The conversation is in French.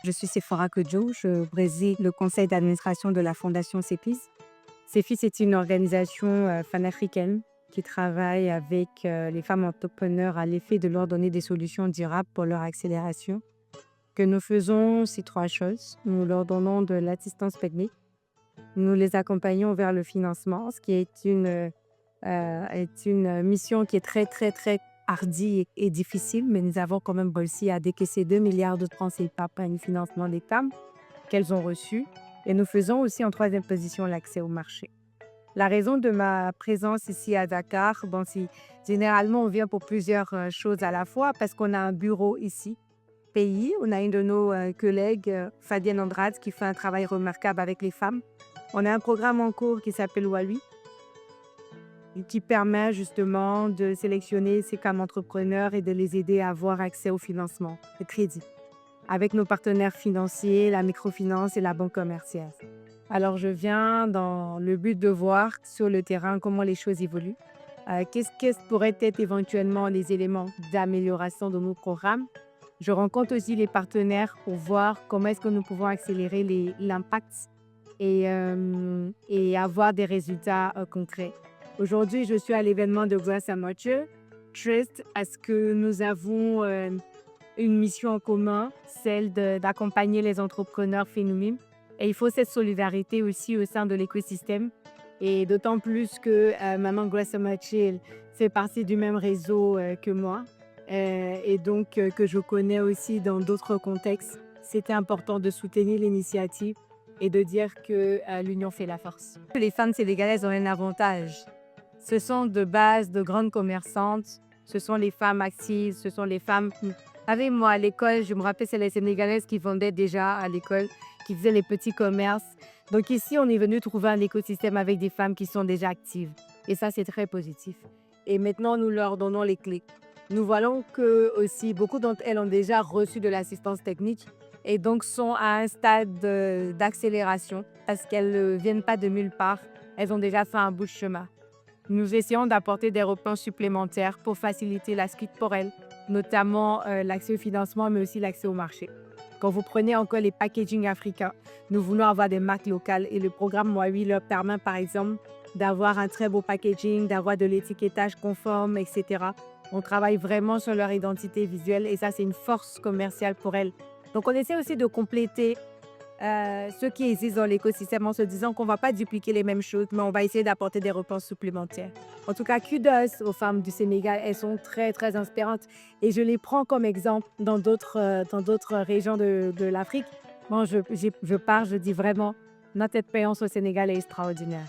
Je suis Sephora Kodjo, je préside le conseil d'administration de la fondation CEPIS. CEPIS est une organisation panafricaine qui travaille avec les femmes entrepreneurs à l'effet de leur donner des solutions durables pour leur accélération. Que nous faisons, c'est trois choses. Nous leur donnons de l'assistance technique. Nous les accompagnons vers le financement, ce qui est une mission qui est très, très, très hardie et difficile, mais nous avons quand même réussi à décaisser 2 milliards de francs CFA par le financement des femmes qu'elles ont reçu. Et nous faisons aussi en troisième position l'accès au marché. La raison de ma présence ici à Dakar, généralement on vient pour plusieurs choses à la fois parce qu'on a un bureau ici, pays. On a une de nos collègues, Fadienne Andrade, qui fait un travail remarquable avec les femmes. On a un programme en cours qui s'appelle Walui, qui permet justement de sélectionner ces femmes entrepreneurs et de les aider à avoir accès au financement, au crédit, avec nos partenaires financiers, la microfinance et la banque commerciale. Alors, je viens dans le but de voir sur le terrain comment les choses évoluent. Qu'est-ce pourraient être éventuellement les éléments d'amélioration de nos programmes. Je rencontre aussi les partenaires pour voir comment est-ce que nous pouvons accélérer l'impact et avoir des résultats concrets. Aujourd'hui, je suis à l'événement de Grace Amateur, triste à ce que nous avons une mission en commun, celle d'accompagner les entrepreneurs féminins. Et il faut cette solidarité aussi au sein de l'écosystème. Et d'autant plus que Maman Grace Amateur fait partie du même réseau que moi. Et donc que je connais aussi dans d'autres contextes. C'était important de soutenir l'initiative et de dire que l'union fait la force. Les femmes sénégalaises ont un avantage. Ce sont de base de grandes commerçantes, ce sont les femmes actives, ce sont les femmes... Avec moi à l'école, je me rappelle, c'est les Sénégalaises qui vendaient déjà à l'école, qui faisaient les petits commerces. Donc ici, on est venu trouver un écosystème avec des femmes qui sont déjà actives. Et ça, c'est très positif. Et maintenant, nous leur donnons les clés. Nous voyons que aussi beaucoup d'entre elles ont déjà reçu de l'assistance technique et donc sont à un stade d'accélération parce qu'elles ne viennent pas de nulle part. Elles ont déjà fait un bout de chemin. Nous essayons d'apporter des réponses supplémentaires pour faciliter la suite pour elles, notamment l'accès au financement, mais aussi l'accès au marché. Quand vous prenez encore les packaging africains, nous voulons avoir des marques locales et le programme Moi-Oui leur permet par exemple d'avoir un très beau packaging, d'avoir de l'étiquetage conforme, etc. On travaille vraiment sur leur identité visuelle et ça, c'est une force commerciale pour elles. Donc, on essaie aussi de compléter ce qui existe dans l'écosystème en se disant qu'on ne va pas dupliquer les mêmes choses, mais on va essayer d'apporter des réponses supplémentaires. En tout cas, kudos aux femmes du Sénégal. Elles sont très, très inspirantes et je les prends comme exemple dans d'autres régions de l'Afrique. Bon, je dis vraiment, notre expérience au Sénégal est extraordinaire.